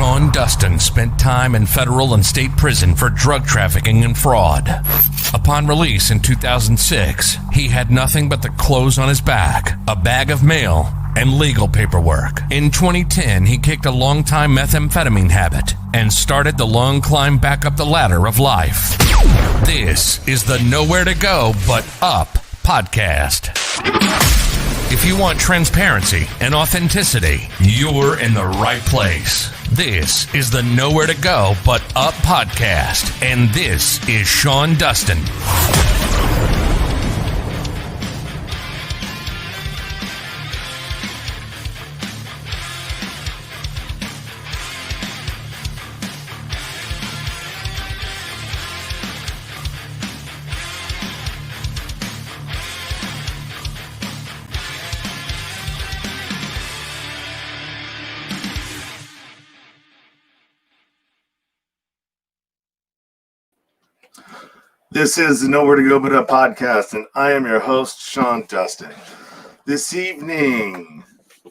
Sean Dustin spent time in federal and state prison for drug trafficking and fraud. Upon release in 2006, he had nothing but the clothes on his back, a bag of mail, and legal paperwork. In 2010, he kicked a long-time methamphetamine habit and started the long climb back up the ladder of life. This is the Nowhere to Go But Up podcast. If you want transparency and authenticity, you're in the right place. This is the Nowhere to Go But Up podcast, and this is Sean Dustin. This is the Nowhere to Go But Up podcast, and I am your host, Sean Dustin. This evening,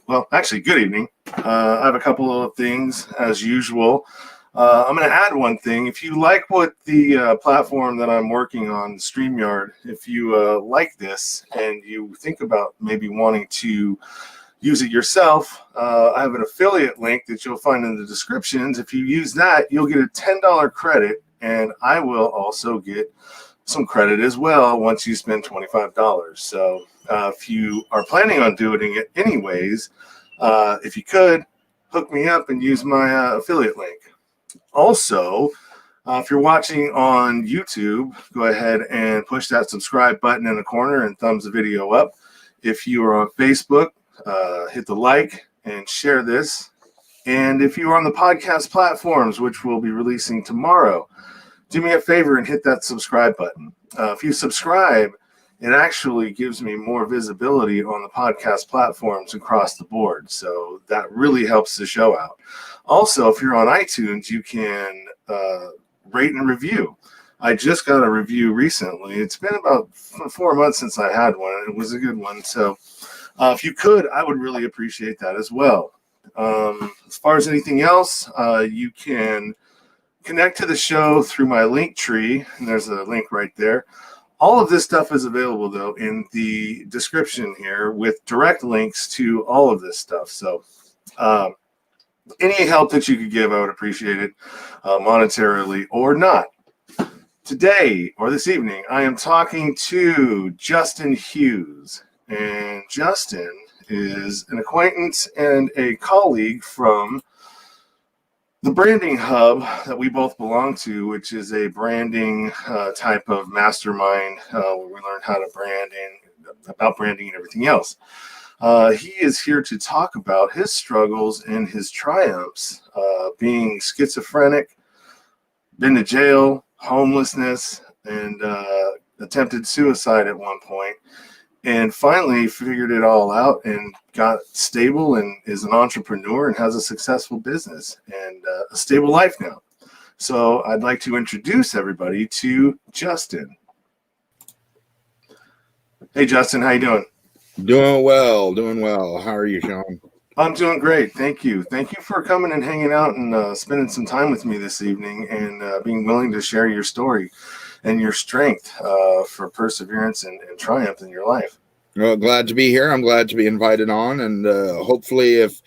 well, actually, good evening. I have a couple of things, as usual. I'm going to add one thing. If you like what the platform that I'm working on, StreamYard, if you like this and you think about maybe wanting to use it yourself, I have an affiliate link that you'll find in the descriptions. If you use that, you'll get a $10 credit, and I will also get some credit as well once you spend $25. So if you are planning on doing it anyways, if you could, hook me up and use my affiliate link. Also, if you're watching on YouTube, go ahead and push that subscribe button in the corner and thumbs the video up. If you are on Facebook, hit the like and share this. And if you are on the podcast platforms, which we'll be releasing tomorrow, do me a favor and hit that subscribe button. If you subscribe, it actually gives me more visibility on the podcast platforms across the board. So that really helps the show out. Also, if you're on iTunes, you can rate and review. I just got a review recently. It's been about 4 months since I had one, and it was a good one. So if you could, I would really appreciate that as well. As far as anything else, you can connect to the show through my link tree, and there's a link right there. All of this stuff is available, though, in the description here with direct links to all of this stuff. So any help that you could give, I would appreciate it, monetarily or not. Today, or this evening, I am talking to Justin Hughes. And Justin is an acquaintance and a colleague from the branding hub that we both belong to, which is a branding type of mastermind where we learn how to brand and about branding and everything else. He is here to talk about his struggles and his triumphs, being schizophrenic, been to jail, homelessness, and attempted suicide at one point. And finally figured it all out and got stable and is an entrepreneur and has a successful business and a stable life now. So I'd like to introduce everybody to Justin. Hey, Justin, how you doing? Doing well. How are you, Sean? I'm doing great. Thank you. Thank you for coming and hanging out and spending some time with me this evening and being willing to share your story and your strength for perseverance and triumph in your life. Well, glad to be here. I'm glad to be invited on. And hopefully if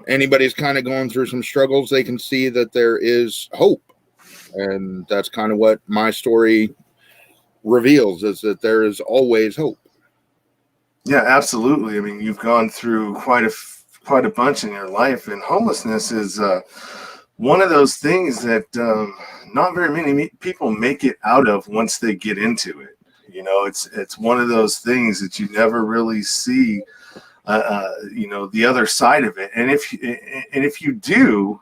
anybody's kind of going through some struggles, they can see that there is hope. And that's kind of what my story reveals, is that there is always hope. Yeah, absolutely. I mean, you've gone through quite a bunch in your life, and homelessness is one of those things that not very many people make it out of once they get into it. You know, it's one of those things that you never really see, the other side of it. And if you do,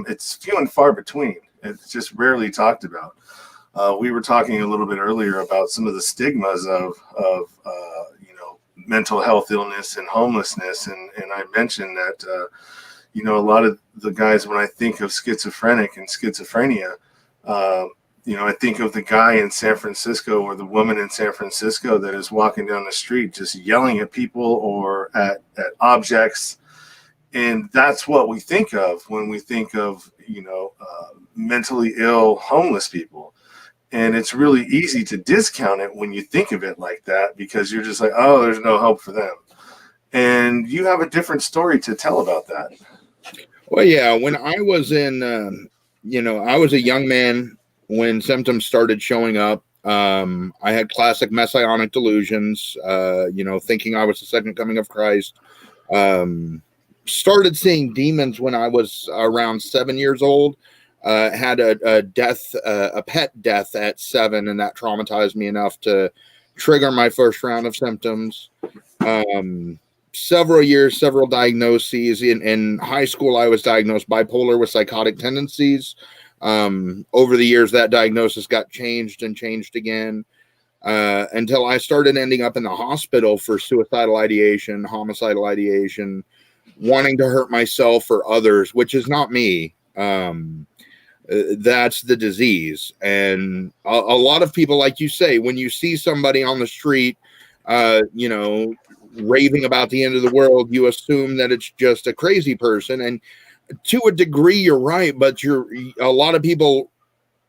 it's few and far between. It's just rarely talked about. We were talking a little bit earlier about some of the stigmas of mental health illness and homelessness, and I mentioned that a lot of the guys, when I think of schizophrenic and schizophrenia, I think of the guy in San Francisco or the woman in San Francisco that is walking down the street just yelling at people or at objects And that's what we think of when we think of, mentally ill homeless people. And it's really easy to discount it when you think of it like that, because you're just like, oh, there's no hope for them. And you have a different story to tell about that. Well, yeah, when I was I was a young man when symptoms started showing up. I had classic messianic delusions, thinking I was the second coming of Christ. Started seeing demons when I was around 7 years old. Had a pet death at 7, and that traumatized me enough to trigger my first round of symptoms. Several years, several diagnoses. In high school, I was diagnosed bipolar with psychotic tendencies. Over the years, that diagnosis got changed and changed again, until I started ending up in the hospital for suicidal ideation, homicidal ideation, wanting to hurt myself or others, which is not me. That's the disease. And a lot of people, like you say, when you see somebody on the street, raving about the end of the world, you assume that it's just a crazy person. And to a degree, you're right, but a lot of people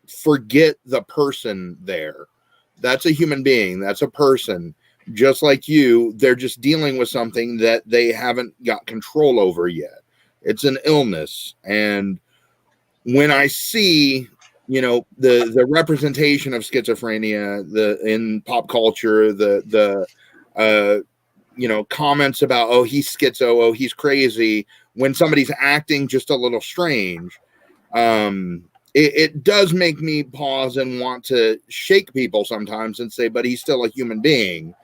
forget the person there. That's a human being. That's a person. Just like you, they're just dealing with something that they haven't got control over yet. It's an illness. And when I see, the representation of schizophrenia, in pop culture, the comments about, oh, he's schizo, oh, he's crazy, when somebody's acting just a little strange, it does make me pause and want to shake people sometimes and say, but he's still a human being,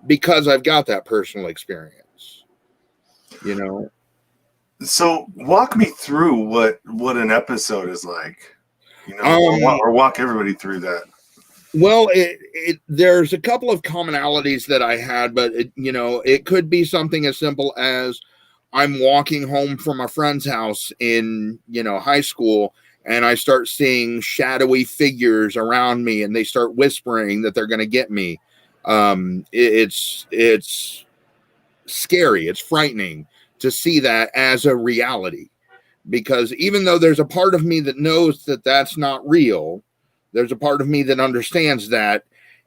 because I've got that personal experience, So walk me through what an episode is like, or walk everybody through that. Well, there's a couple of commonalities that I had, but it could be something as simple as I'm walking home from a friend's house in, high school, and I start seeing shadowy figures around me, and they start whispering that they're going to get me. It's scary. It's frightening to see that as a reality, because even though there's a part of me that knows that that's not real, there's a part of me that understands that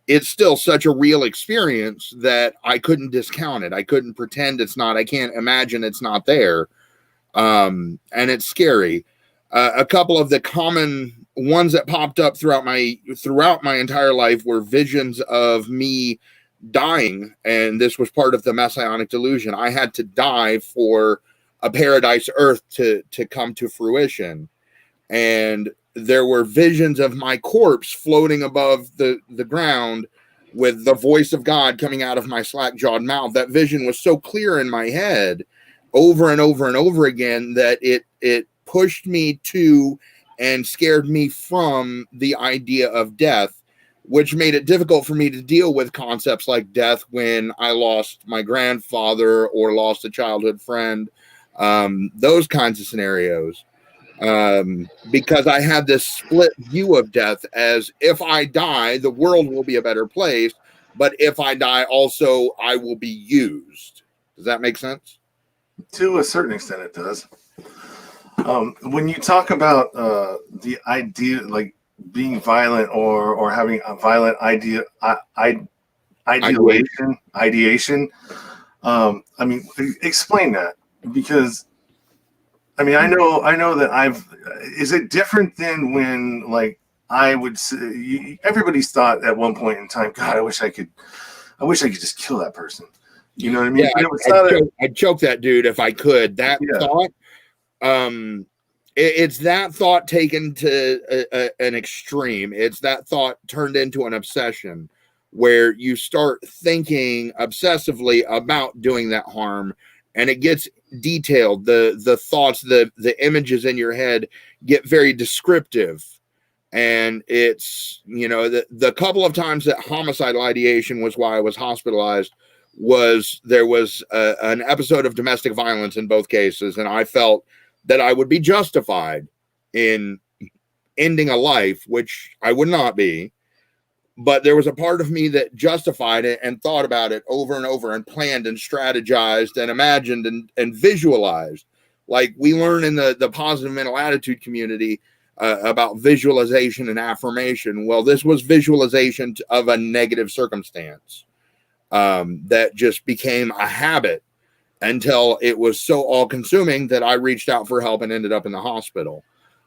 it's still such a real experience that I couldn't discount it. I couldn't pretend it's not. I can't imagine it's not there. And it's scary. A couple of the common ones that popped up throughout my entire life were visions of me dying, and this was part of the messianic delusion. I had to die for a paradise earth to come to fruition. And there were visions of my corpse floating above the ground with the voice of God coming out of my slack-jawed mouth. That vision was so clear in my head over and over and over again that it pushed me to and scared me from the idea of death, which made it difficult for me to deal with concepts like death when I lost my grandfather or lost a childhood friend, those kinds of scenarios. Because I had this split view of death as, if I die, the world will be a better place, but if I die also, I will be used. Does that make sense? To a certain extent, it does. When you talk about the idea, like being violent or having a violent ideation, explain that, because I know that is it different than when, like, I would say, everybody's thought at one point in time, God, I wish I could just kill that person. You know what I mean? Yeah, I'd choke that dude if I could. That thought, it's that thought taken to an extreme. It's that thought turned into an obsession, where you start thinking obsessively about doing that harm, and it gets detailed. The thoughts, the images in your head get very descriptive. And it's, the couple of times that homicidal ideation was why I was hospitalized, there was an episode of domestic violence in both cases, and I felt that I would be justified in ending a life, which I would not be. But there was a part of me that justified it and thought about it over and over and planned and strategized and imagined and visualized Like we learn in the positive mental attitude community about visualization and affirmation. Well, this was visualization of a negative circumstance that just became a habit until it was so all-consuming that I reached out for help and ended up in the hospital.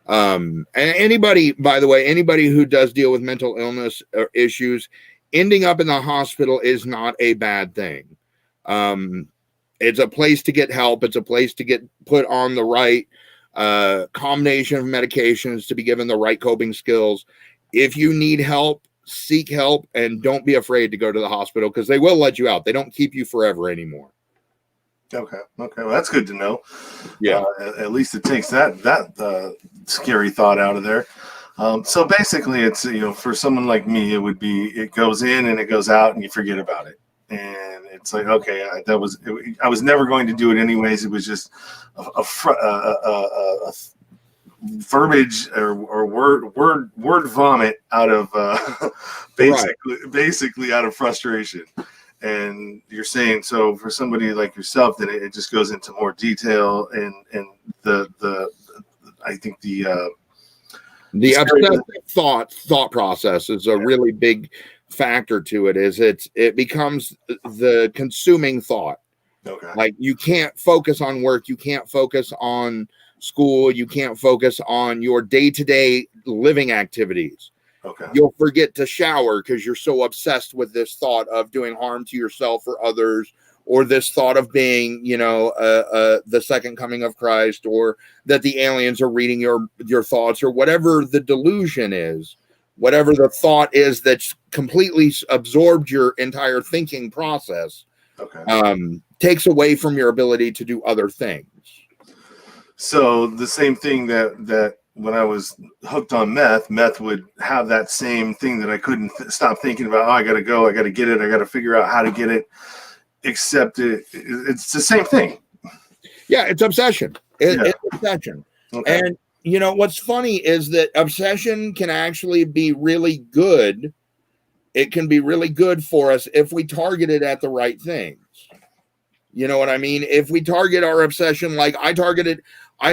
And anybody, by the way, anybody who does deal with mental illness or issues, ending up in the hospital is not a bad thing. It's a place to get help. It's a place to get put on the right combination of medications, to be given the right coping skills. If you need help, seek help, and don't be afraid to go to the hospital, because they will let you out. They don't keep you forever anymore. Okay. Well, that's good to know. Yeah. At least it takes that scary thought out of there. So basically, it's, for someone like me, it goes in and it goes out, and you forget about it. And it's like, okay, I was never going to do it anyways. It was just a verbiage or word vomit out of basically out of frustration. And you're saying, so for somebody like yourself, then it just goes into more detail, and I think the obsessive thought process is a really big factor to it. It becomes the consuming thought. Okay. Like you can't focus on work, you can't focus on school, you can't focus on your day-to-day living activities. Okay. You'll forget to shower because you're so obsessed with this thought of doing harm to yourself or others, or this thought of being, the second coming of Christ, or that the aliens are reading your thoughts, or whatever the delusion is, whatever the thought is that's completely absorbed your entire thinking process. Okay. Takes away from your ability to do other things. So the same thing that when I was hooked on meth would have that same thing that I couldn't stop thinking about. Oh, I got to go. I got to get it. I got to figure out how to get it. Except it's the same thing. Yeah, it's obsession. It's obsession. Okay. And what's funny is that obsession can actually be really good. It can be really good for us if we target it at the right things. You know what I mean? If we target our obsession, like I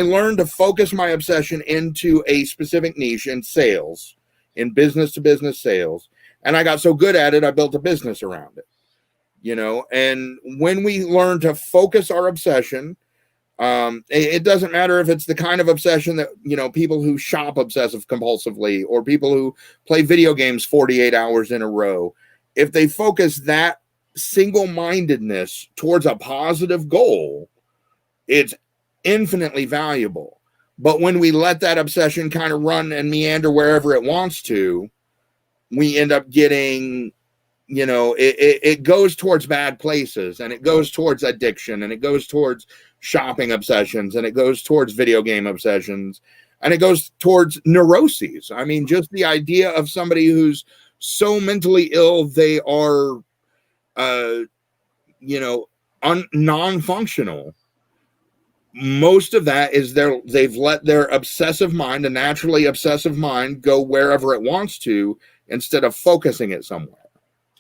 learned to focus my obsession into a specific niche in sales, in business to business sales. And I got so good at it, I built a business around it. And when we learn to focus our obsession, it doesn't matter if it's the kind of obsession that, people who shop obsessive compulsively, or people who play video games 48 hours in a row. If they focus that single-mindedness towards a positive goal, it's infinitely valuable. But when we let that obsession kind of run and meander wherever it wants to, we end up getting, it goes towards bad places, and it goes towards addiction, and it goes towards shopping obsessions, and it goes towards video game obsessions, and it goes towards neuroses. I mean, just the idea of somebody who's so mentally ill, they are, non-functional. Most of that is they've let their obsessive mind, a naturally obsessive mind, go wherever it wants to instead of focusing it somewhere.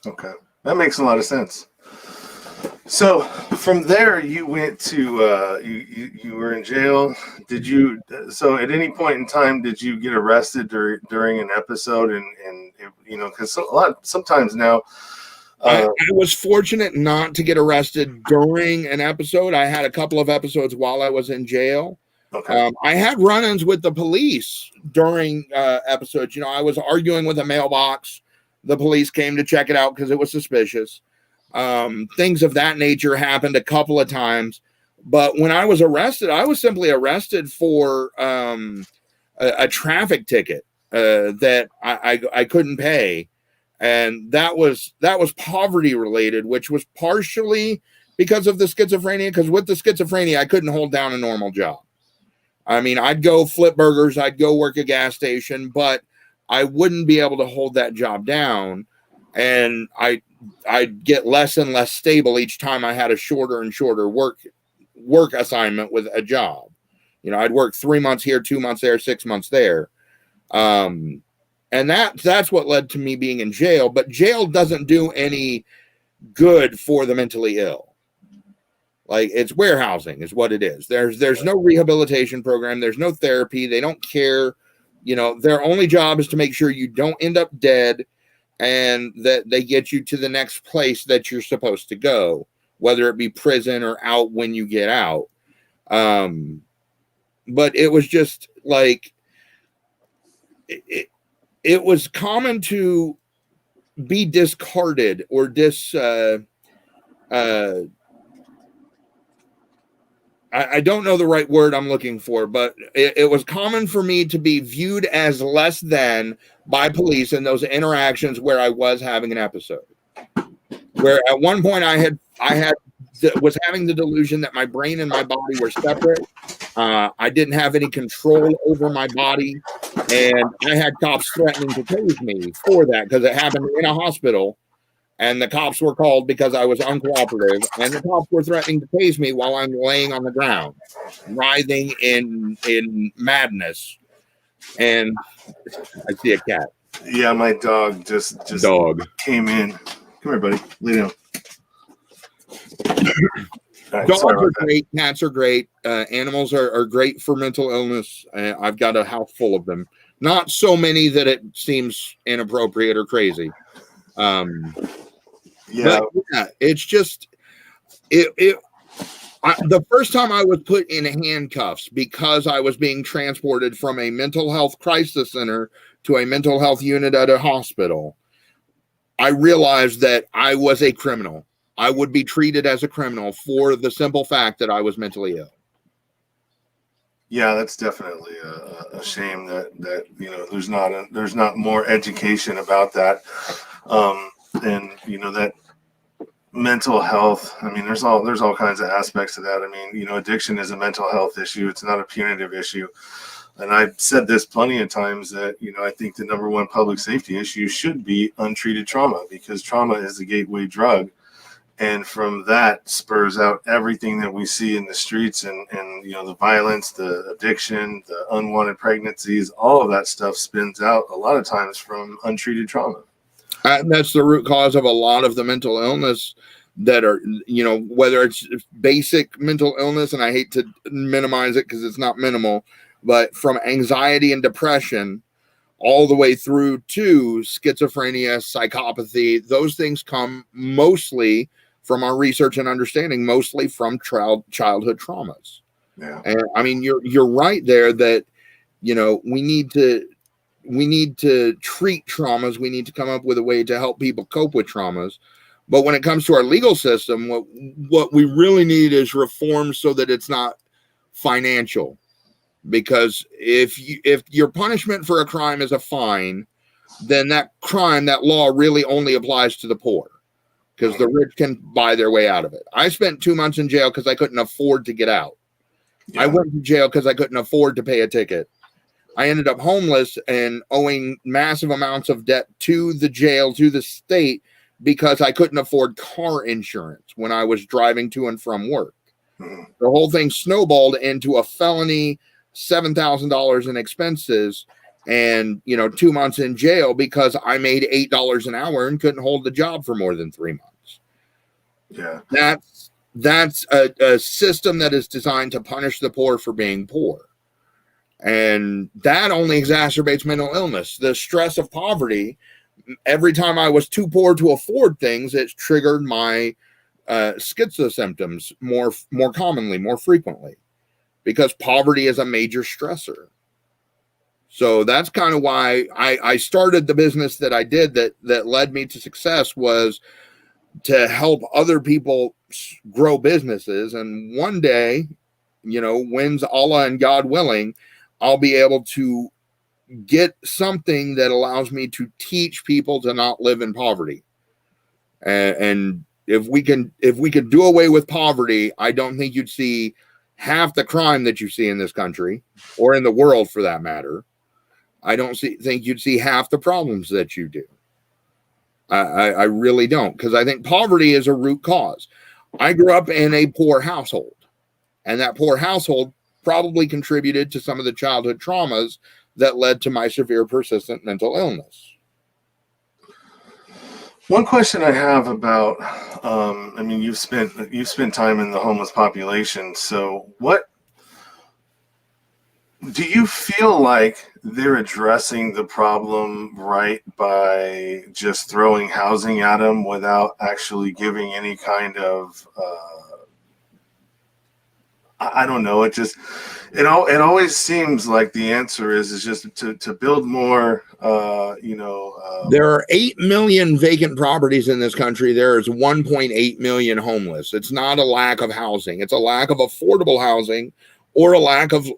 Okay. That makes a lot of sense. So from there, you went to, you were in jail. So at any point in time, did you get arrested during an episode? And because sometimes now, I was fortunate not to get arrested during an episode. I had a couple of episodes while I was in jail. Okay. I had run-ins with the police during episodes. I was arguing with a mailbox. The police came to check it out because it was suspicious. Things of that nature happened a couple of times. But when I was arrested, I was simply arrested for a traffic ticket that I couldn't pay. And that was poverty related, which was partially because of the schizophrenia, because with the schizophrenia, I couldn't hold down a normal job. I mean, I'd go flip burgers, I'd go work a gas station, but I wouldn't be able to hold that job down. And I'd get less and less stable each time I had a shorter and shorter work assignment with a job. I'd work 3 months here, 2 months there, 6 months there. And that's what led to me being in jail. But jail doesn't do any good for the mentally ill. Like, it's warehousing is what it is. There's no rehabilitation program. There's no therapy. They don't care. You know, their only job is to make sure you don't end up dead and that they get you to the next place that you're supposed to go, whether it be prison or out when you get out. But it was just like, it was common to be discarded or I don't know the right word I'm looking for, but it was common for me to be viewed as less than by police in those interactions where I was having an episode. Where at one point I was having the delusion that my brain and my body were separate. I didn't have any control over my body, and I had cops threatening to tase me for that because it happened in a hospital. And the cops were called because I was uncooperative, and the cops were threatening to tase me while I'm laying on the ground, writhing in madness. And I see a cat. Yeah, my dog just came in. Come here, buddy. Lay down. Right, dogs are great. Cats are great. Animals are great for mental illness. I've got a house full of them. Not so many that it seems inappropriate or crazy. Yeah, it's just the first time I was put in handcuffs because I was being transported from a mental health crisis center to a mental health unit at a hospital, I realized that I was a criminal. I would be treated as a criminal for the simple fact that I was mentally ill. Yeah, that's definitely a shame that you know there's not more education about that. And you know that mental health, I mean, there's all kinds of aspects to that. I mean, you know, addiction is a mental health issue. It's not a punitive issue. And I've said this plenty of times that, you know, I think the number one public safety issue should be untreated trauma, because trauma is the gateway drug. And from that spurs out everything that we see in the streets and you know, the violence, the addiction, the unwanted pregnancies, all of that stuff spins out a lot of times from untreated trauma. And that's the root cause of a lot of the mental illness that are, you know, whether it's basic mental illness, and I hate to minimize it because it's not minimal, but from anxiety and depression all the way through to schizophrenia, psychopathy, those things come mostly from our research and understanding, mostly from childhood traumas. Yeah. And I mean, you're right there that, you know, we need to treat traumas. We need to come up with a way to help people cope with traumas. But when it comes to our legal system, what we really need is reform so that it's not financial. Because if your punishment for a crime is a fine, then that law really only applies to the poor, because the rich can buy their way out of it. I spent 2 months in jail because I couldn't afford to get out. Yeah. I went to jail because I couldn't afford to pay a ticket. I ended up homeless and owing massive amounts of debt to the jail, to the state, because I couldn't afford car insurance when I was driving to and from work. The whole thing snowballed into a felony, $7,000 in expenses, and, you know, 2 months in jail because I made $8 an hour and couldn't hold the job for more than 3 months. Yeah. That's a system that is designed to punish the poor for being poor. And that only exacerbates mental illness. The stress of poverty, every time I was too poor to afford things, it triggered my schizo symptoms more commonly, more frequently, because poverty is a major stressor. So that's kind of why I started the business that I did that led me to success, was to help other people grow businesses. And one day, you know, when's Allah and God willing, I'll be able to get something that allows me to teach people to not live in poverty. And if we can do away with poverty, I don't think you'd see half the crime that you see in this country, or in the world for that matter. I don't think you'd see half the problems that you do. I really don't, because I think poverty is a root cause. I grew up in a poor household, and that poor household probably contributed to some of the childhood traumas that led to my severe persistent mental illness. One question I have about, I mean, you've spent time in the homeless population. So, what do you feel like they're addressing the problem right by just throwing housing at them without actually giving any kind of I don't know. It always seems like the answer is just to build more. There are 8 million vacant properties in this country. There is 1.8 million homeless. It's not a lack of housing. It's a lack of affordable housing or a lack of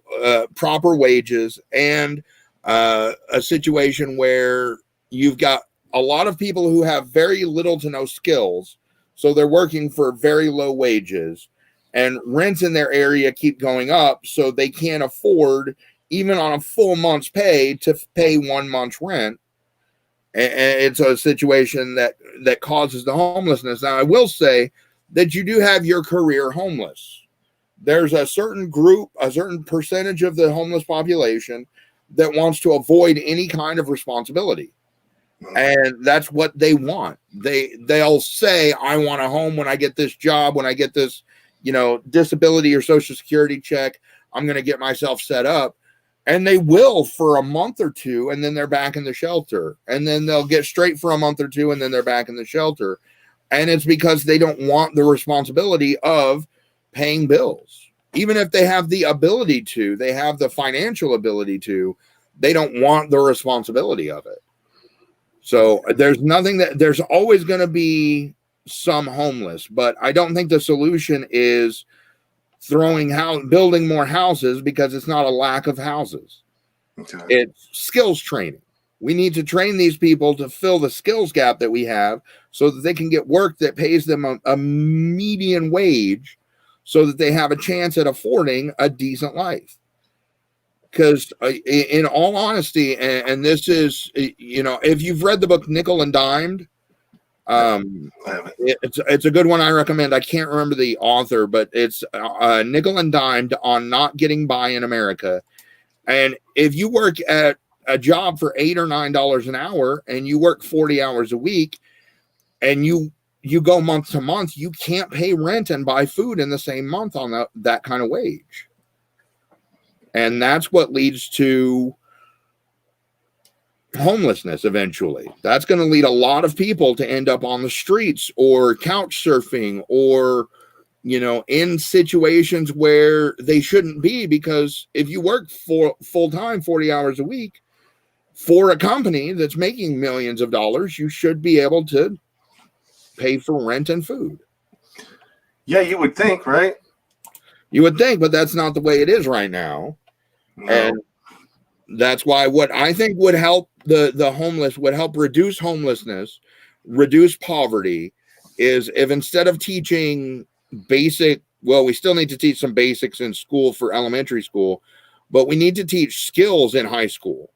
proper wages and a situation where you've got a lot of people who have very little to no skills. So they're working for very low wages. And rents in their area keep going up, so they can't afford, even on a full month's pay, to pay 1 month's rent. And it's a situation that causes the homelessness. Now, I will say that you do have your career homeless. There's a certain group, a certain percentage of the homeless population that wants to avoid any kind of responsibility. And that's what they want. They'll say, I want a home when I get this job, when I get this disability or social security check, I'm going to get myself set up. And they will for a month or two, and then they're back in the shelter. And then they'll get straight for a month or two, and then they're back in the shelter. And it's because they don't want the responsibility of paying bills. Even if they have the ability to, they have the financial ability to, they don't want the responsibility of it. So there's always going to be some homeless, but I don't think the solution is building more houses, because it's not a lack of houses. Okay. It's skills training. We need to train these people to fill the skills gap that we have so that they can get work that pays them a median wage so that they have a chance at affording a decent life. Because in all honesty, and this is, if you've read the book Nickel and Dimed, it's a good one. I recommend. I can't remember the author, but it's Nickel and Dimed on not getting by in America. And if you work at a job for $8 or $9 an hour and you work 40 hours a week and you go month to month, you can't pay rent and buy food in the same month on that kind of wage. And that's what leads to homelessness eventually. That's going to lead a lot of people to end up on the streets or couch surfing or, in situations where they shouldn't be, because if you work for full-time 40 hours a week for a company that's making millions of dollars, you should be able to pay for rent and food. Yeah, you would think, right? You would think, but that's not the way it is right now. No. And that's why what I think would help the homeless, would help reduce homelessness, reduce poverty, is if instead of teaching we still need to teach some basics in school for elementary school, but we need to teach skills in high school.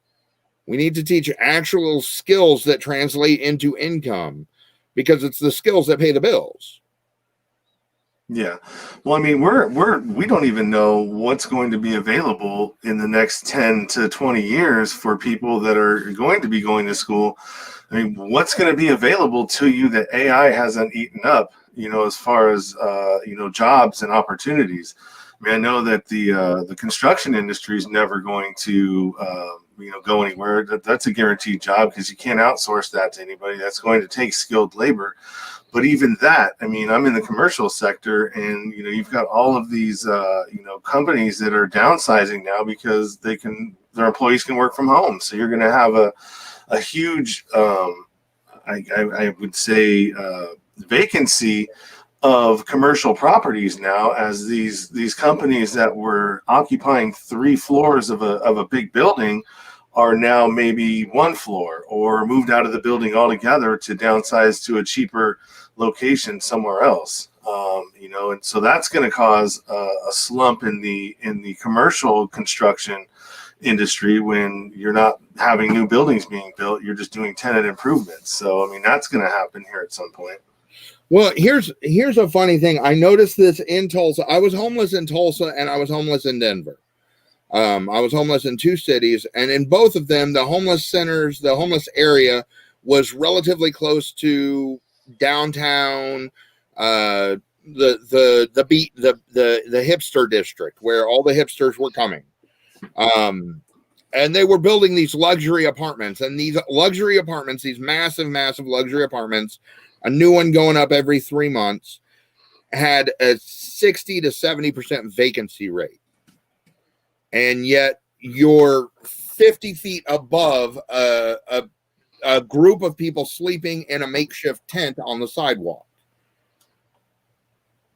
We need to teach actual skills that translate into income, because it's the skills that pay the bills. Yeah. Well, I mean, we don't even know what's going to be available in the next 10 to 20 years for people that are going to be going to school. I mean, what's going to be available to you that AI hasn't eaten up, as far as, jobs and opportunities. I mean, I know that the construction industry is never going to, go anywhere. That's a guaranteed job, because you can't outsource that to anybody. That's going to take skilled labor. But even that, I mean, I'm in the commercial sector, and you've got all of these companies that are downsizing now because their employees can work from home. So you're going to have a huge, I would say, vacancy of commercial properties now, as these companies that were occupying 3 floors of a big building are now maybe 1 floor, or moved out of the building altogether to downsize to a cheaper location somewhere else. And so that's going to cause a slump in the commercial construction industry when you're not having new buildings being built. You're just doing tenant improvements. So, I mean, that's going to happen here at some point. Well, here's a funny thing. I noticed this in Tulsa. I was homeless in Tulsa and I was homeless in Denver. I was homeless in 2 cities, and in both of them, the homeless centers, the homeless area was relatively close to downtown, the hipster district where all the hipsters were coming. And they were building these luxury apartments, and these luxury apartments, these massive luxury apartments, a new one going up every 3 months, had a 60 to 70% vacancy rate. And yet you're 50 feet above a group of people sleeping in a makeshift tent on the sidewalk.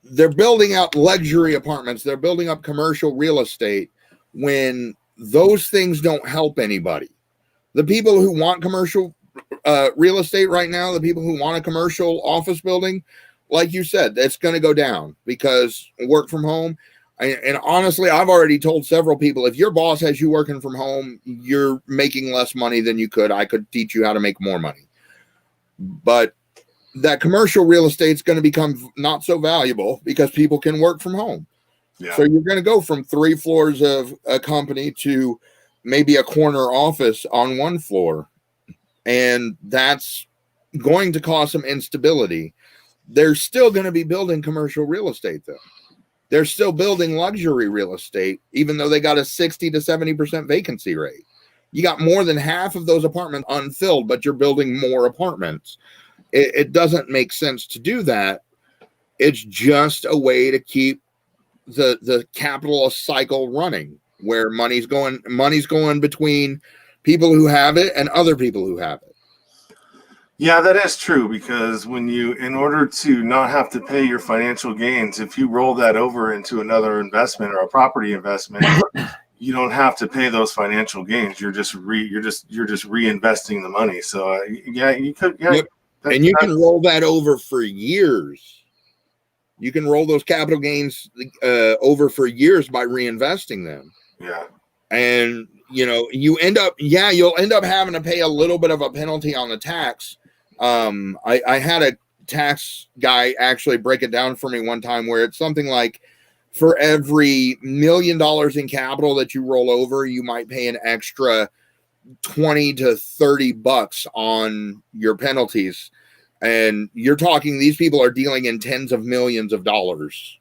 They're building out luxury apartments. They're building up commercial real estate when those things don't help anybody. The people who want commercial real estate right now, the people who want a commercial office building, like you said, that's going to go down because work from home. And honestly, I've already told several people, if your boss has you working from home, you're making less money than you could. I could teach you how to make more money. But that commercial real estate is going to become not so valuable because people can work from home. Yeah. So you're going to go from 3 floors of a company to maybe a corner office on 1 floor. And that's going to cause some instability. They're still going to be building commercial real estate, though. They're still building luxury real estate, even though they got a 60 to 70% vacancy rate. You got more than half of those apartments unfilled, but you're building more apartments. It doesn't make sense to do that. It's just a way to keep the capitalist cycle running, where money's going between people who have it and other people who have it. Yeah, that is true, because in order to not have to pay your financial gains, if you roll that over into another investment or a property investment, you don't have to pay those financial gains. You're just reinvesting the money. So you could, and you can roll that over for years. You can roll those capital gains over for years by reinvesting them. Yeah. And, you'll end up having to pay a little bit of a penalty on the tax. I had a tax guy actually break it down for me one time, where it's something like for every $1 million in capital that you roll over, you might pay an extra $20 to $30 on your penalties. And you're talking, these people are dealing in tens of millions of dollars.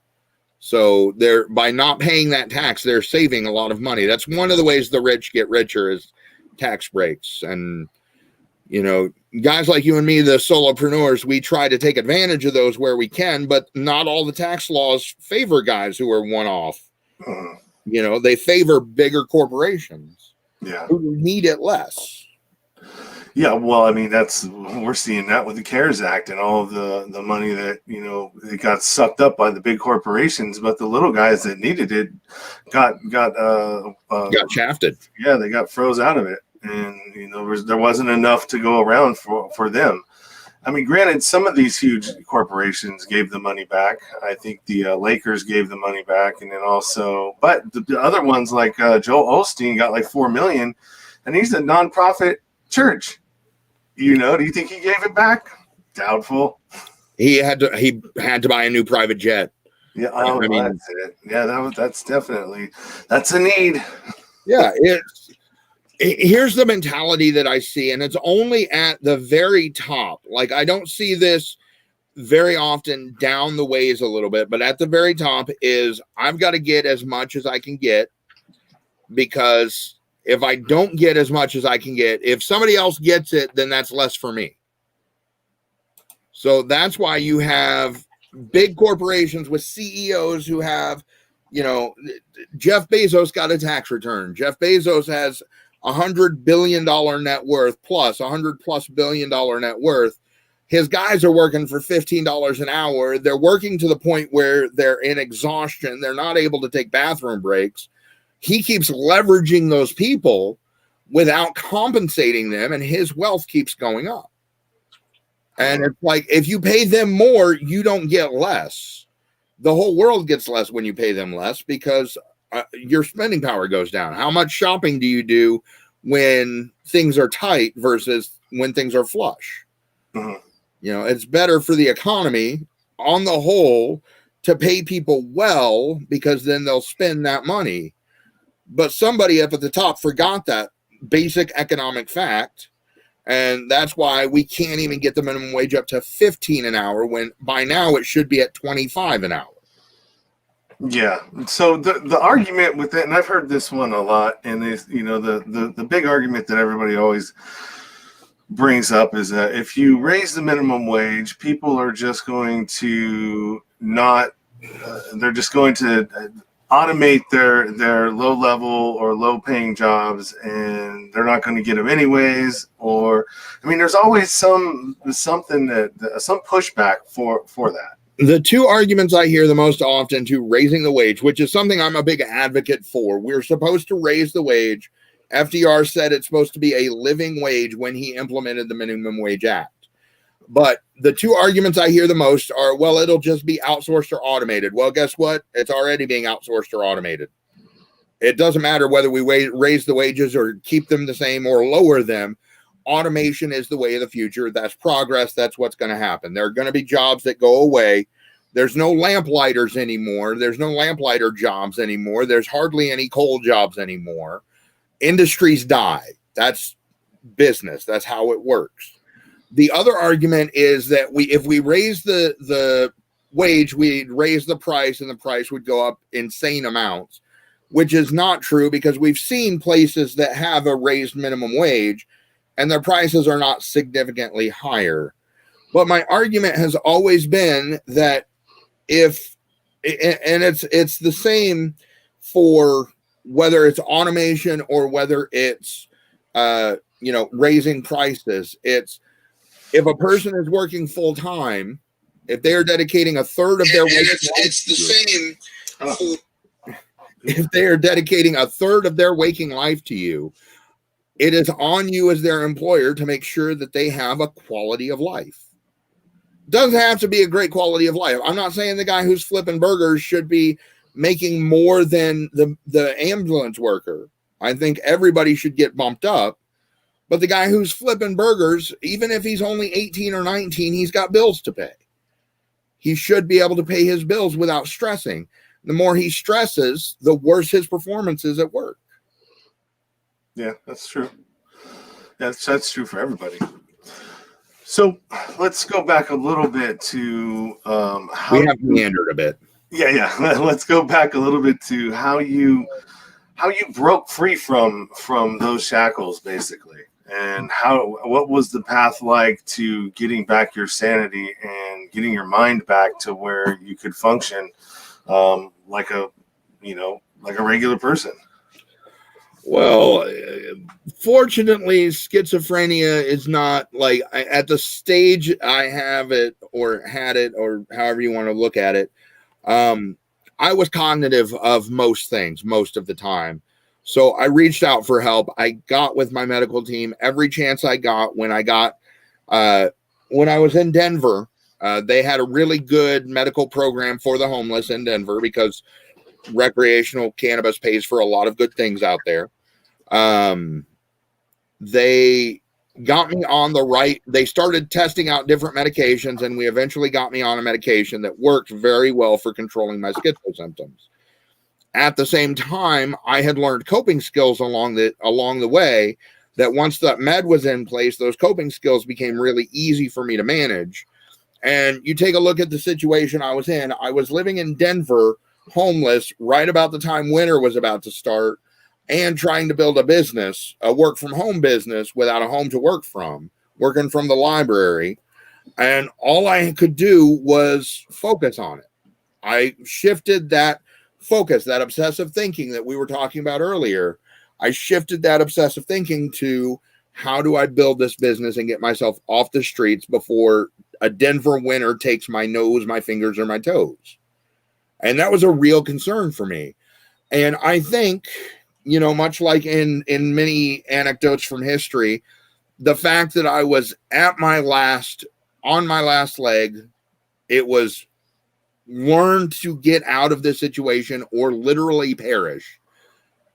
So by not paying that tax, they're saving a lot of money. That's one of the ways the rich get richer, is tax breaks. And, guys like you and me, the solopreneurs, we try to take advantage of those where we can, but not all the tax laws favor guys who are one-off. They favor bigger corporations who need it less. Yeah, well, I mean, we're seeing that with the CARES Act and all of the money that, it got sucked up by the big corporations, but the little guys that needed it got shafted. Yeah, they got froze out of it. And, there wasn't enough to go around for them. I mean, granted, some of these huge corporations gave the money back. I think the Lakers gave the money back. And then also, but the other ones like Joel Osteen got like $4 million, and he's a nonprofit church. Do you think he gave it back? Doubtful. He had to buy a new private jet. Yeah, that's it. Yeah, that's a need. Yeah, here's the mentality that I see, and it's only at the very top. Like, I don't see this very often down the ways a little bit, but at the very top is, I've got to get as much as I can get, because if I don't get as much as I can get, if somebody else gets it, then that's less for me. So that's why you have big corporations with CEOs who have, Jeff Bezos got a tax return. Jeff Bezos has $100 billion net worth plus $100+ billion net worth. His guys are working for $15 an hour. They're working to the point where they're in exhaustion. They're not able to take bathroom breaks. He keeps leveraging those people without compensating them, and his wealth keeps going up. And it's like, if you pay them more, you don't get less. The whole world gets less when you pay them less, because your spending power goes down. How much shopping do you do when things are tight versus when things are flush? Mm-hmm. It's better for the economy on the whole to pay people well, because then they'll spend that money. But somebody up at the top forgot that basic economic fact, And that's why we can't even get the minimum wage up to 15 an hour when by now it should be at 25 an hour. Yeah. So the argument with it, and I've heard this one a lot, and is, you know, the big argument that everybody always brings up is that if you raise the minimum wage, people are just going to not, they're just going to automate their low level or low paying jobs, and they're not going to get them anyways. Or, I mean, there's always some pushback for that. The two arguments I hear the most often to raising the wage, which is something I'm a big advocate for. We're supposed to raise the wage. FDR said it's supposed to be a living wage when he implemented the Minimum Wage Act. But the two arguments I hear the most are, well, it'll just be outsourced or automated. Well, guess what? It's already being outsourced or automated. It doesn't matter whether we raise the wages or keep them the same or lower them. Automation is the way of the future. That's progress. That's what's going to happen. There are going to be jobs that go away. There's no lamplighters anymore. There's no lamplighter jobs anymore. There's hardly any coal jobs anymore. Industries die. That's business. That's how it works. The other argument is that if we raise the wage, we'd raise the price and the price would go up insane amounts, which is not true because we've seen places that have a raised minimum wage and their prices are not significantly higher. But my argument has always been that it's the same for whether it's automation or whether it's, raising prices. It's if a person is working full time, if they are dedicating a third of their if they are dedicating a third of their waking life to you, it is on you as their employer to make sure that they have a quality of life. Doesn't have to be a great quality of life. I'm not saying the guy who's flipping burgers should be making more than the ambulance worker. I think everybody should get bumped up. But the guy who's flipping burgers, even if he's only 18 or 19, he's got bills to pay. He should be able to pay his bills without stressing. The more he stresses, the worse his performance is at work. Yeah, that's true. That's true for everybody. So let's go back a little bit to how we have meandered a bit. Yeah. Let's go back a little bit to how you broke free from those shackles, basically, and what was the path like to getting back your sanity and getting your mind back to where you could function like a regular person. Well, fortunately, schizophrenia is not like at the stage I have it or had it or however you want to look at it. I was cognitive of most things most of the time. So I reached out for help. I got with my medical team every chance I got when I was in Denver. They had a really good medical program for the homeless in Denver because recreational cannabis pays for a lot of good things out there. They got me on they started testing out different medications, and we eventually got me on a medication that worked very well for controlling my schizo symptoms. At the same time, I had learned coping skills along the way that once that med was in place, those coping skills became really easy for me to manage. And you take a look at the situation I was in. I was living in Denver, homeless, right about the time winter was about to start, and trying to build a business, a work from home business without a home to work from, working from the library. And all I could do was focus on it. I shifted that focus, that obsessive thinking that we were talking about earlier. I shifted that obsessive thinking to how do I build this business and get myself off the streets before a Denver winter takes my nose, my fingers, or my toes. And that was a real concern for me. And I think, much like in many anecdotes from history, the fact that I was on my last leg, it was learn to get out of this situation or literally perish.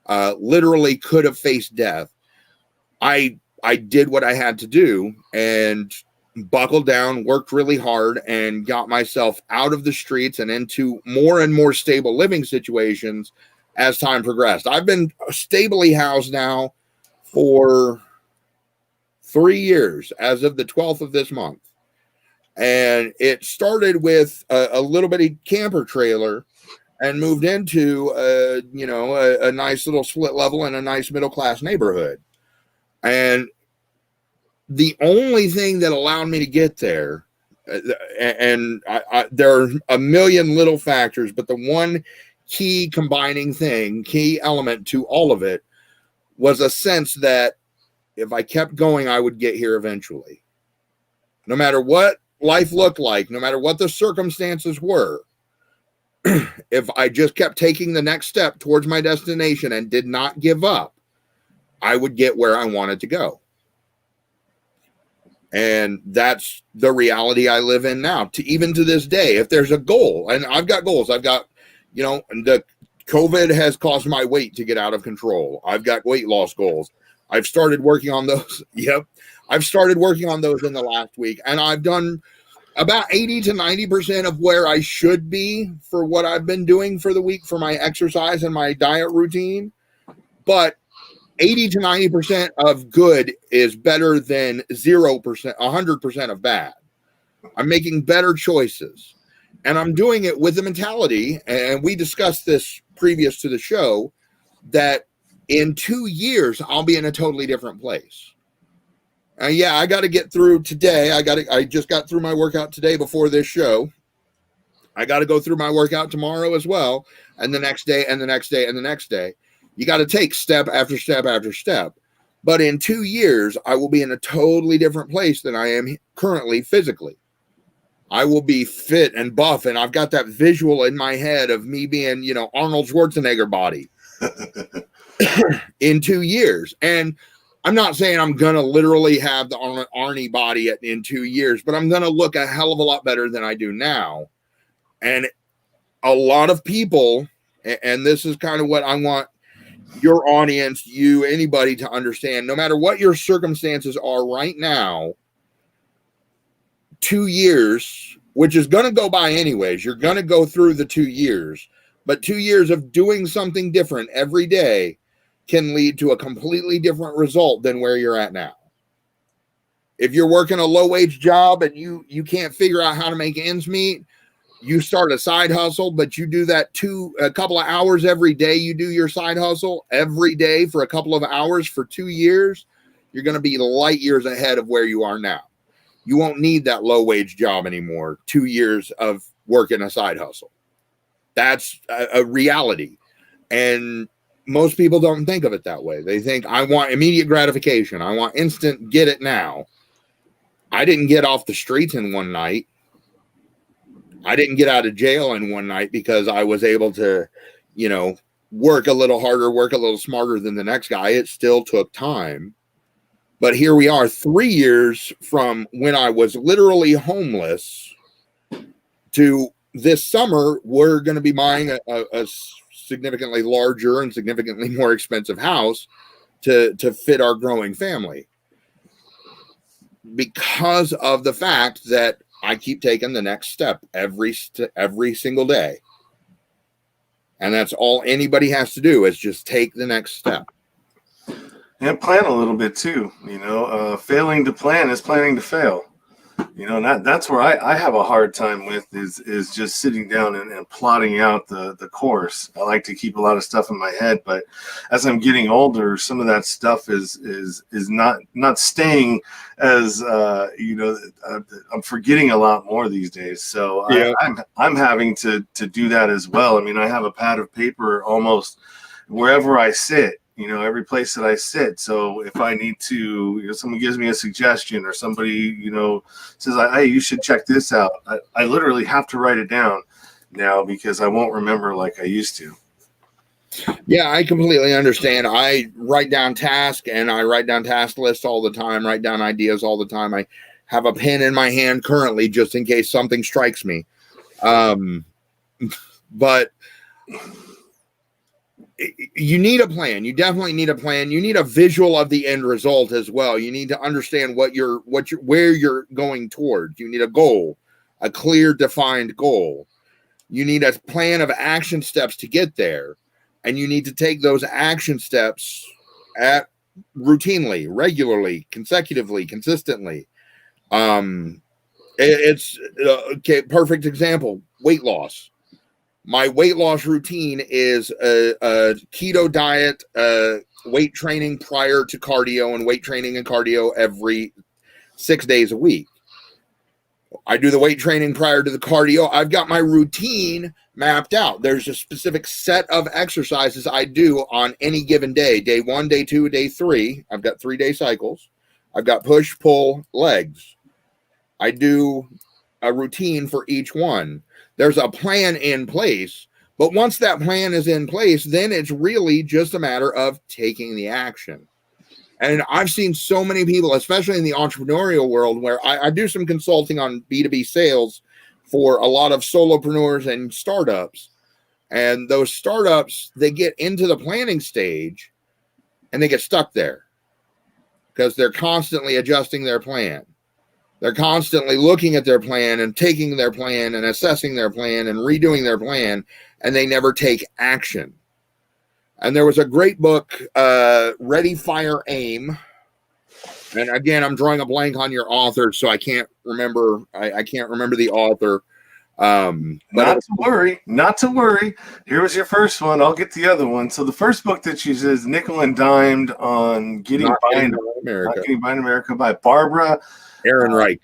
Literally could have faced death. I did what I had to do and buckled down, worked really hard, and got myself out of the streets and into more and more stable living situations as time progressed. I've been stably housed now for 3 years as of the 12th of this month. And it started with a little bitty camper trailer and moved into a nice little split level in a nice middle class neighborhood. And the only thing that allowed me to get there, and there are a million little factors, but the one key element to all of it was a sense that if I kept going, I would get here eventually. No matter what life looked like, no matter what the circumstances were, if I just kept taking the next step towards my destination and did not give up, I would get where I wanted to go. And that's the reality I live in now. Even to this day, if there's a goal, and I've got goals, the COVID has caused my weight to get out of control. I've got weight loss goals. I've started working on those. Yep. I've started working on those in the last week, and I've done about 80 to 90% of where I should be for what I've been doing for the week for my exercise and my diet routine. But 80 to 90% of good is better than 0%, 100% of bad. I'm making better choices, and I'm doing it with the mentality, and we discussed this previous to the show, that in 2 years, I'll be in a totally different place. I got to get through today. I just got through my workout today before this show. I got to go through my workout tomorrow as well, and the next day, and the next day, and the next day. You got to take step after step after step. But in 2 years, I will be in a totally different place than I am currently physically. I will be fit and buff, and I've got that visual in my head of me being, Arnold Schwarzenegger body in 2 years. And I'm not saying I'm going to literally have the Arnie body in 2 years, but I'm going to look a hell of a lot better than I do now. And a lot of people, and this is kind of what I want your audience, anybody to understand, no matter what your circumstances are right now, 2 years, which is going to go by anyways, you're going to go through the 2 years, but 2 years of doing something different every day can lead to a completely different result than where you're at now. If you're working a low-wage job and you can't figure out how to make ends meet, you start a side hustle, but you do that a couple of hours every day. You do your side hustle every day for a couple of hours for 2 years, you're going to be light years ahead of where you are now. You won't need that low-wage job anymore. 2 years of working a side hustle. That's a reality. And most people don't think of it that way. They think, I want immediate gratification. I want instant, get it now. I didn't get off the streets in one night. I didn't get out of jail in one night because I was able to, work a little harder, work a little smarter than the next guy. It still took time. But here we are 3 years from when I was literally homeless to this summer. We're going to be buying a significantly larger and significantly more expensive house to fit our growing family, because of the fact that I keep taking the next step every single day. And that's all anybody has to do, is just take the next step. And plan a little bit too. Failing to plan is planning to fail. And that's where I have a hard time with is just sitting down and plotting out the course. I like to keep a lot of stuff in my head, but as I'm getting older, some of that stuff is not staying as I'm forgetting a lot more these days. So yeah. I'm having to do that as well. I mean, I have a pad of paper almost wherever I sit. Every place that I sit. So if I need to, someone gives me a suggestion or somebody, says, hey, you should check this out. I literally have to write it down now because I won't remember like I used to. Yeah, I completely understand. I write down tasks and I write down task lists all the time, write down ideas all the time. I have a pen in my hand currently just in case something strikes me. But you need a plan. You definitely need a plan. You need a visual of the end result as well. You need to understand where you're going towards. You need a goal, a clear, defined goal. You need a plan of action steps to get there. And you need to take those action steps at routinely, regularly, consecutively, consistently. It's okay. Perfect example: weight loss. My weight loss routine is a keto diet, weight training prior to cardio, and weight training and cardio every 6 days a week. I do the weight training prior to the cardio. I've got my routine mapped out. There's a specific set of exercises I do on any given day. Day 1, day 2, day 3. I've got 3-day cycles. I've got push, pull, legs. I do a routine for each one. There's a plan in place, but once that plan is in place, then it's really just a matter of taking the action. And I've seen so many people, especially in the entrepreneurial world, where I do some consulting on B2B sales for a lot of solopreneurs and startups. And those startups, they get into the planning stage and they get stuck there because they're constantly adjusting their plan. They're constantly looking at their plan and taking their plan and assessing their plan and redoing their plan, and they never take action. And there was a great book, Ready, Fire, Aim. And again, I'm drawing a blank on your author, so I can't remember. I can't remember the author. Not to worry. Here was your first one. I'll get the other one. So the first book that she says, Nickel and Dimed on Getting by in America by Barbara Ehrenreich.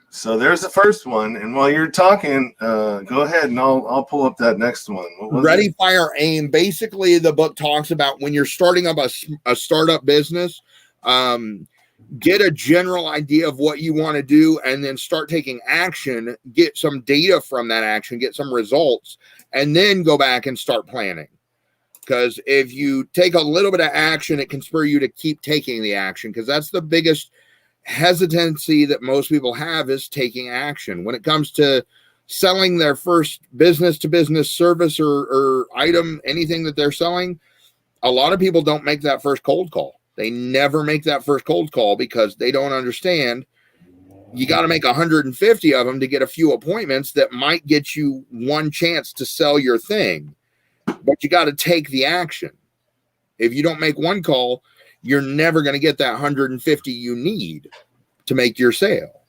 So there's the first one. And while you're talking, go ahead and I'll pull up that next one. Ready, Fire, Aim. Basically, the book talks about when you're starting up a startup business, get a general idea of what you want to do and then start taking action, get some data from that action, get some results, and then go back and start planning. Because if you take a little bit of action, it can spur you to keep taking the action, because that's the biggest hesitancy that most people have, is taking action. When it comes to selling their first business to business service or item, anything that they're selling, a lot of people don't make that first cold call. They never make that first cold call because they don't understand you got to make 150 of them to get a few appointments that might get you one chance to sell your thing. But you got to take the action. If you don't make one call, you're never going to get that 150 you need to make your sale.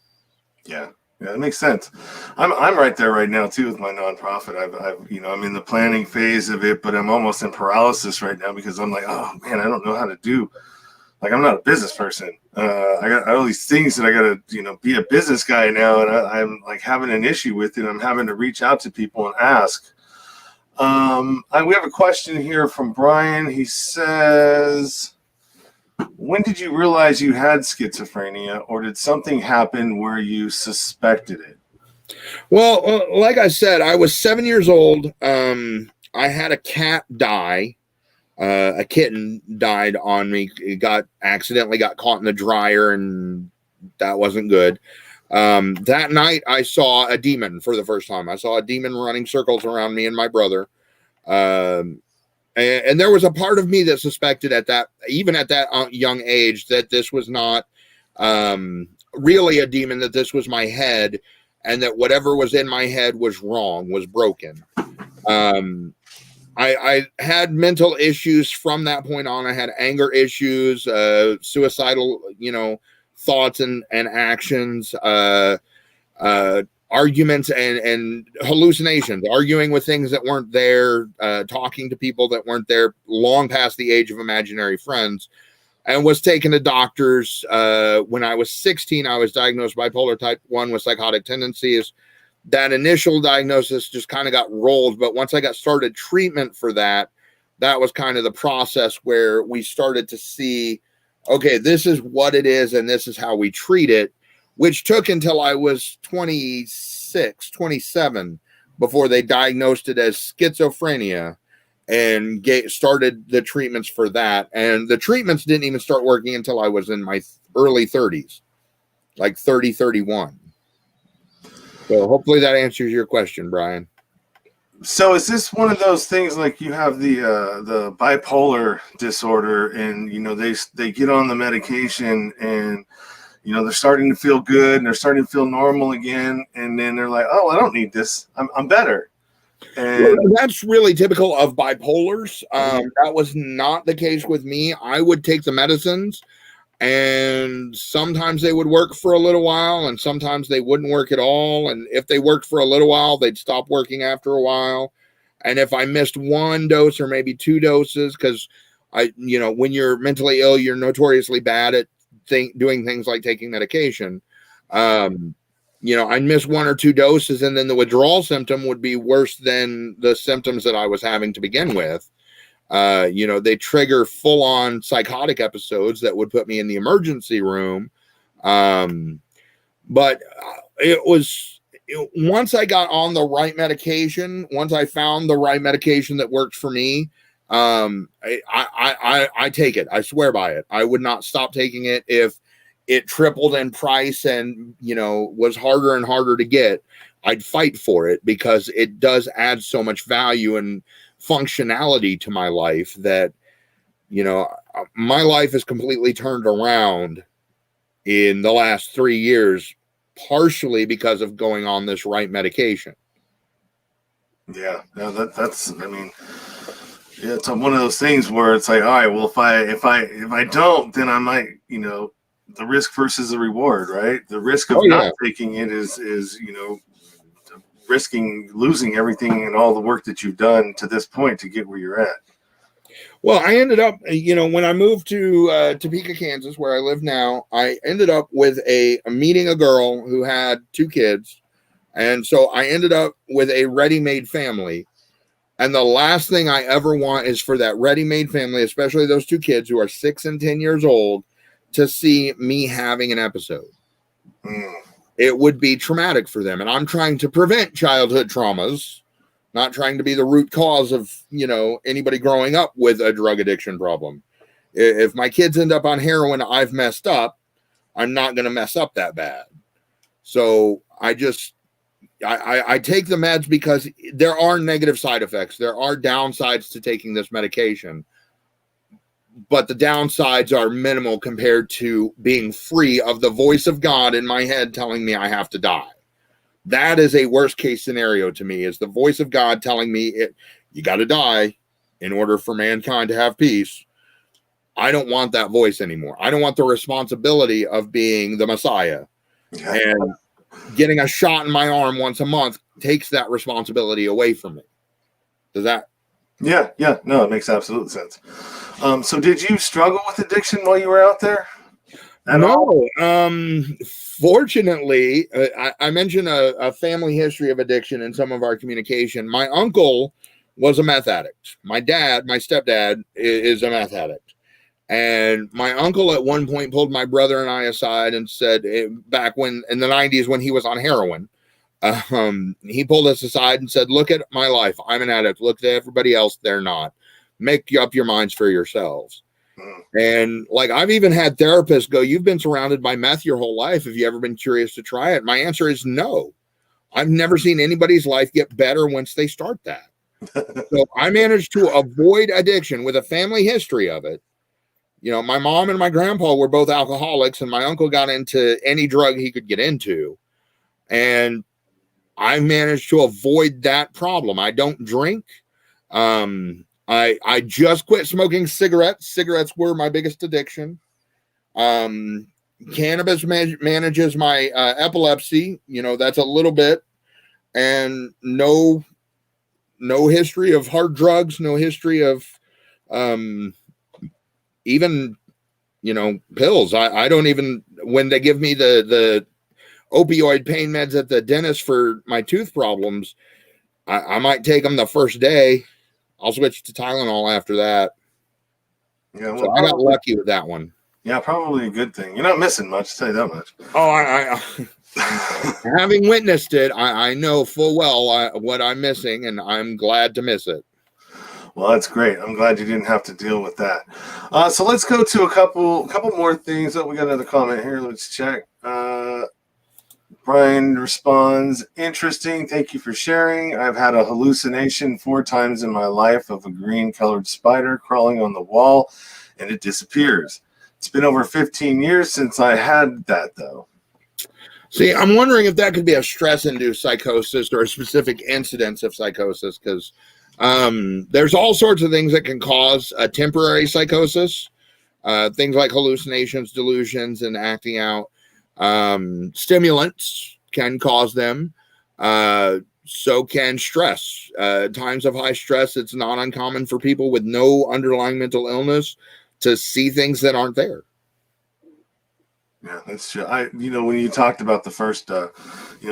Yeah, that makes sense. I'm right there right now too with my nonprofit. I'm in the planning phase of it, but I'm almost in paralysis right now because I'm like, oh man, I don't know how to do. Like, I'm not a business person. I got all these things that I got to, be a business guy now, and I'm like having an issue with it. I'm having to reach out to people and ask. We have a question here from Brian. He says, when did you realize you had schizophrenia, or did something happen where you suspected it? Well, like I said, I was 7 years old. I had a cat die. A kitten died on me. It accidentally got caught in the dryer, and that wasn't good. That night I saw a demon for the first time. I saw a demon running circles around me and my brother. And there was a part of me that suspected even at that young age, that this was not really a demon, that this was my head, and that whatever was in my head was wrong, was broken. I had mental issues from that point on. I had anger issues, suicidal, thoughts and actions, arguments and hallucinations, arguing with things that weren't there, talking to people that weren't there, long past the age of imaginary friends, and was taken to doctors. When I was 16, I was diagnosed bipolar type 1 with psychotic tendencies. That initial diagnosis just kind of got rolled. But once I got started treatment for that was kind of the process where we started to see, okay, this is what it is, and this is how we treat it, which took until I was 26, 27 before they diagnosed it as schizophrenia and started the treatments for that. And the treatments didn't even start working until I was in my early 30s, like 30, 31. So hopefully that answers your question, Brian. So is this one of those things, like you have the bipolar disorder, and they get on the medication, and they're starting to feel good and they're starting to feel normal again, and then they're like, oh, I don't need this, I'm better. And that's really typical of bipolars. That was not the case with me. I would take the medicines, and sometimes they would work for a little while, and sometimes they wouldn't work at all. And if they worked for a little while, they'd stop working after a while. And if I missed one dose or maybe two doses, because when you're mentally ill, you're notoriously bad at doing things like taking medication. I'd miss one or two doses, and then the withdrawal symptom would be worse than the symptoms that I was having to begin with. They trigger full-on psychotic episodes that would put me in the emergency room. But once I got on the right medication, once I found the right medication that worked for me, I take it. I swear by it. I would not stop taking it if it tripled in price and, was harder and harder to get. I'd fight for it because it does add so much value and functionality to my life that, my life has completely turned around in the last 3 years, partially because of going on this right medication. Yeah, no, that's it's one of those things where it's like, all right, well, if I don't, then I might, the risk versus the reward, right? The risk of not taking it is risking losing everything and all the work that you've done to this point to get where you're at. Well, I ended up, when I moved to Topeka, Kansas, where I live now, I ended up with meeting a girl who had 2 kids. And so I ended up with a ready-made family. And the last thing I ever want is for that ready-made family, especially those 2 kids who are 6 and 10 years old, to see me having an episode. It would be traumatic for them. And I'm trying to prevent childhood traumas, not trying to be the root cause of, anybody growing up with a drug addiction problem. If my kids end up on heroin, I've messed up. I'm not going to mess up that bad. So I take the meds because there are negative side effects. There are downsides to taking this medication, but the downsides are minimal compared to being free of the voice of God in my head telling me I have to die. That is a worst case scenario to me, is the voice of God telling me you got to die in order for mankind to have peace. I don't want that voice anymore. I don't want the responsibility of being the Messiah. And getting a shot in my arm once a month takes that responsibility away from me. Does that? Yeah. No, it makes absolute sense. So did you struggle with addiction while you were out there? No. Fortunately, I mentioned a family history of addiction in some of our communication. My uncle was a meth addict. My stepdad is a meth addict. And my uncle at one point pulled my brother and I aside and said, back when in the 90s when he was on heroin, he pulled us aside and said, look at my life. I'm an addict. Look at everybody else. They're not. Make up your minds for yourselves. And I've even had therapists go, you've been surrounded by meth your whole life. Have you ever been curious to try it? My answer is no. I've never seen anybody's life get better once they start that. So I managed to avoid addiction with a family history of it. My mom and my grandpa were both alcoholics, and my uncle got into any drug he could get into. And I managed to avoid that problem. I don't drink. I just quit smoking cigarettes. Cigarettes were my biggest addiction. Cannabis manages my epilepsy. That's a little bit. And no history of hard drugs, no history of even pills. I don't even, when they give me the opioid pain meds at the dentist for my tooth problems, I might take them the first day. I'll switch to Tylenol after that. Yeah, well, so I got lucky with that one. Yeah, probably a good thing. You're not missing much, I'll tell you that much. Oh, I having witnessed it, I know full well what I'm missing, and I'm glad to miss it. Well, that's great. I'm glad you didn't have to deal with that. So let's go to a couple more things. Oh, we got another comment here. Let's check. Brian responds, interesting. Thank you for sharing. I've had a hallucination 4 times in my life of a green-colored spider crawling on the wall, and it disappears. It's been over 15 years since I had that, though. See, I'm wondering if that could be a stress-induced psychosis or a specific incidence of psychosis, because there's all sorts of things that can cause a temporary psychosis. Things like hallucinations, delusions, and acting out. Stimulants can cause them. So can stress. Times of high stress, it's not uncommon for people with no underlying mental illness to see things that aren't there. Yeah, that's true. When you talked about the first,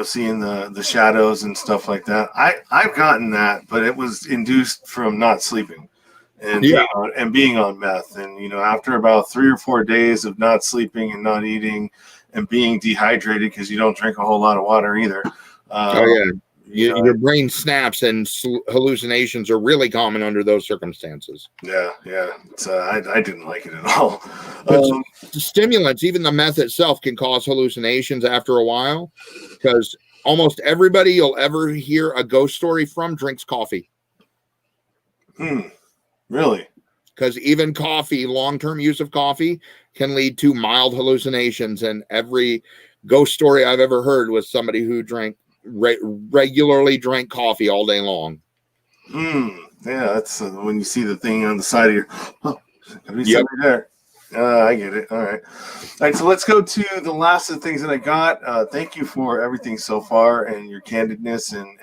seeing the shadows and stuff like that, I've gotten that, but it was induced from not sleeping and being on meth. And, after about 3 or 4 days of not sleeping and not eating and being dehydrated because you don't drink a whole lot of water either. Your brain snaps, and hallucinations are really common under those circumstances. Yeah. I didn't like it at all. Stimulants, even the meth itself, can cause hallucinations after a while, because almost everybody you'll ever hear a ghost story from drinks coffee. Really? Because even coffee, long-term use of coffee, can lead to mild hallucinations. And every ghost story I've ever heard was somebody who regularly drank coffee all day long. Yeah, that's when you see the thing on the side of your. Oh, gotta be somebody there. I get it. All right. So let's go to the last of the things that I got. Thank you for everything so far and your candidness and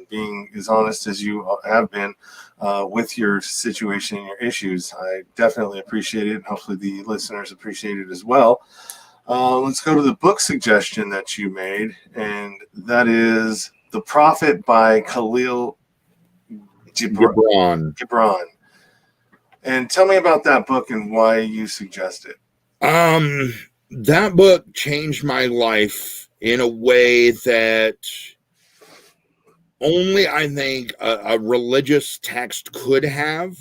being as honest as you have been with your situation and your issues. I definitely appreciate it, and hopefully the listeners appreciate it as well. Let's go to the book suggestion that you made, and that is The Prophet by Khalil Gibran. And tell me about that book and why you suggest it. That book changed my life in a way that only, I think, a religious text could have.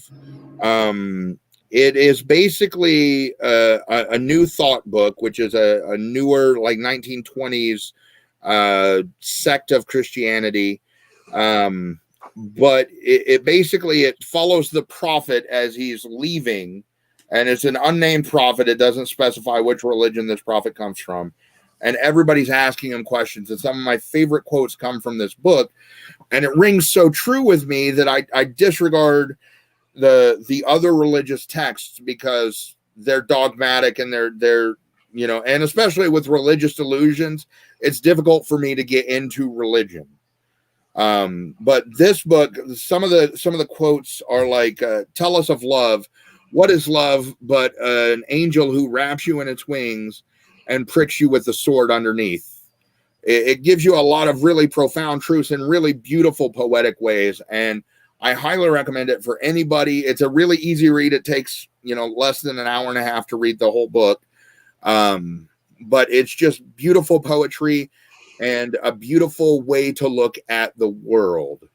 It is basically a new thought book, which is a newer, like 1920s sect of Christianity. But it basically, it follows the prophet as he's leaving, and it's an unnamed prophet. It doesn't specify which religion this prophet comes from, and everybody's asking him questions. And some of my favorite quotes come from this book, and it rings so true with me that I disregard the other religious texts because they're dogmatic and they're and especially with religious delusions, it's difficult for me to get into religion. But this book, some of the quotes are like, tell us of love. What is love but an angel who wraps you in its wings and pricks you with the sword underneath? It gives you a lot of really profound truths in really beautiful poetic ways. And I highly recommend it for anybody. It's a really easy read. It takes, less than an hour and a half to read the whole book. But it's just beautiful poetry and a beautiful way to look at the world.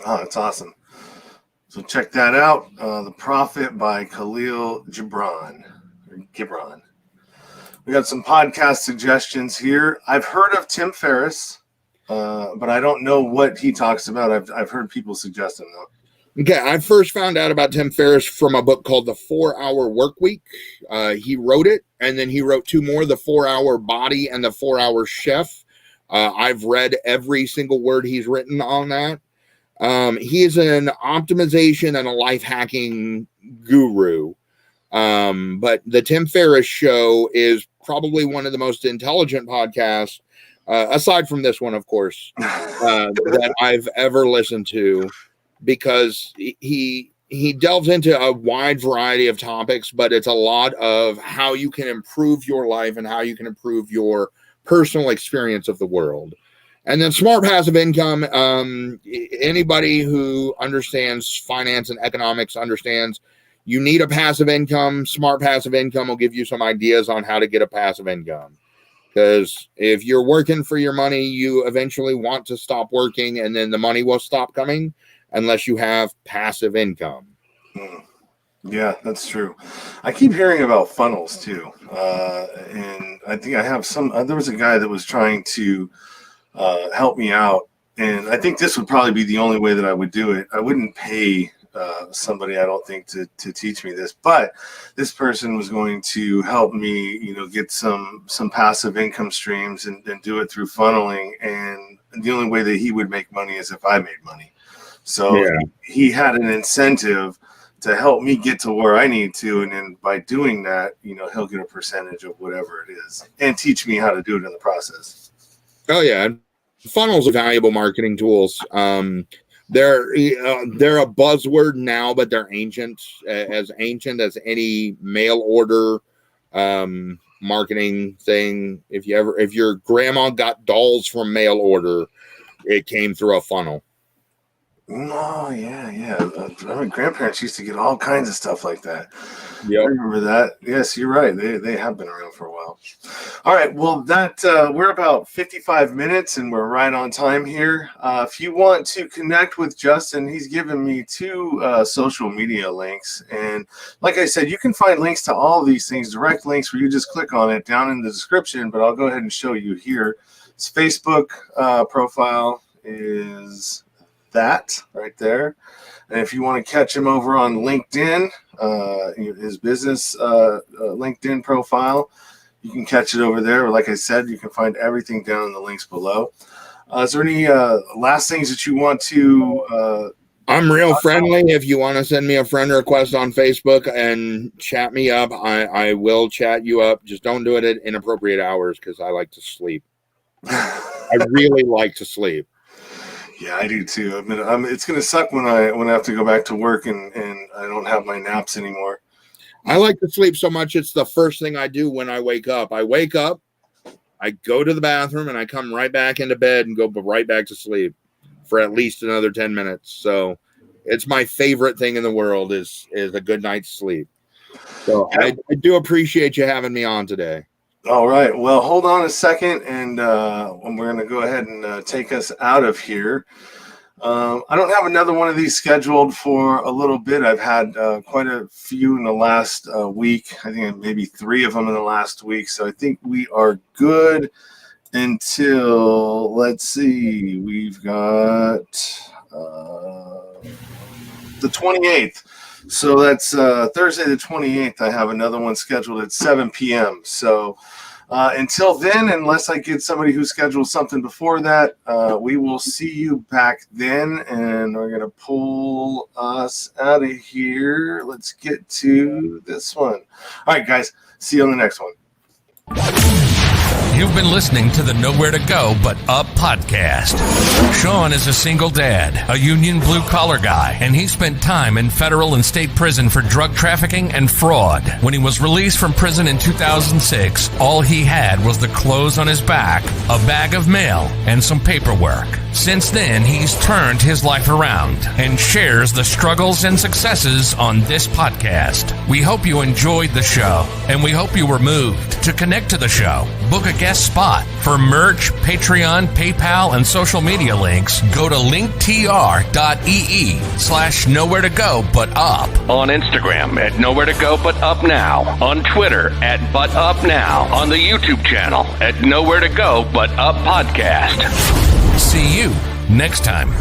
Oh, that's awesome. So check that out. The Prophet by Khalil Gibran. We got some podcast suggestions here. I've heard of Tim Ferriss, but I don't know what he talks about. I've heard people suggest him, though. Okay, I first found out about Tim Ferriss from a book called The 4-Hour Workweek. He wrote it, and then he wrote 2 more, The 4-Hour Body and The 4-Hour Chef. I've read every single word he's written on that. He is an optimization and a life hacking guru. But the Tim Ferriss Show is probably one of the most intelligent podcasts, aside from this one, of course, that I've ever listened to, because he delves into a wide variety of topics, but it's a lot of how you can improve your life and how you can improve your personal experience of the world. And then Smart Passive Income, anybody who understands finance and economics understands you need a passive income. Smart Passive Income will give you some ideas on how to get a passive income. Because if you're working for your money, you eventually want to stop working, and then the money will stop coming unless you have passive income. Yeah, that's true. I keep hearing about funnels too. And I think I have there was a guy that was trying to help me out. And I think this would probably be the only way that I would do it. I wouldn't pay somebody, I don't think, to teach me this, but this person was going to help me, get some passive income streams and do it through funneling. And the only way that he would make money is if I made money. So he had an incentive to help me get to where I need to. And then by doing that, he'll get a percentage of whatever it is and teach me how to do it in the process. Oh, yeah. Funnels are valuable marketing tools. They're a buzzword now, but they're ancient as any mail order marketing thing. If your grandma got dolls from mail order, it came through a funnel. Oh, yeah. My grandparents used to get all kinds of stuff like that. Yeah, I remember that. Yes, you're right. They have been around for a while. All right. Well, we're about 55 minutes and we're right on time here. If you want to connect with Justin, he's given me 2 social media links. And like I said, you can find links to all of these things, direct links where you just click on it down in the description. But I'll go ahead and show you here. His Facebook profile is that right there. And if you want to catch him over on LinkedIn, his business LinkedIn profile, you can catch it over there. Like I said, you can find everything down in the links below. Is there any last things that you want to? I'm real friendly. If you want to send me a friend request on Facebook and chat me up, I will chat you up. Just don't do it at inappropriate hours because I like to sleep. I really like to sleep. Yeah, I do too. I mean, it's going to suck when I have to go back to work and I don't have my naps anymore. I like to sleep so much. It's the first thing I do when I wake up. I wake up, I go to the bathroom, and I come right back into bed and go right back to sleep for at least another 10 minutes. So it's my favorite thing in the world is a good night's sleep. So I do appreciate you having me on today. All right. Well, hold on a second, and we're going to go ahead and take us out of here. I don't have another one of these scheduled for a little bit. I've had quite a few in the last week. I think maybe 3 of them in the last week. So I think we are good until, let's see, we've got the 28th. So that's Thursday the 28th. I have another one scheduled at 7 p.m. So until then, unless I get somebody who scheduled something before that, we will see you back then. And we're going to pull us out of here. Let's get to this one. All right, guys. See you on the next one. You've been listening to the Nowhere to Go But Up podcast. Sean is a single dad, a union blue-collar guy, and he spent time in federal and state prison for drug trafficking and fraud. When he was released from prison in 2006, all he had was the clothes on his back, a bag of mail, and some paperwork. Since then, he's turned his life around and shares the struggles and successes on this podcast. We hope you enjoyed the show, and we hope you were moved. To connect to the show, book a guest spot. For merch, Patreon, PayPal, and social media links, go to linktr.ee/nowhere to go but up. On Instagram at Nowhere to Go But Up Now. On Twitter at But Up Now. On the YouTube channel at Nowhere to Go But Up Podcast. See you next time.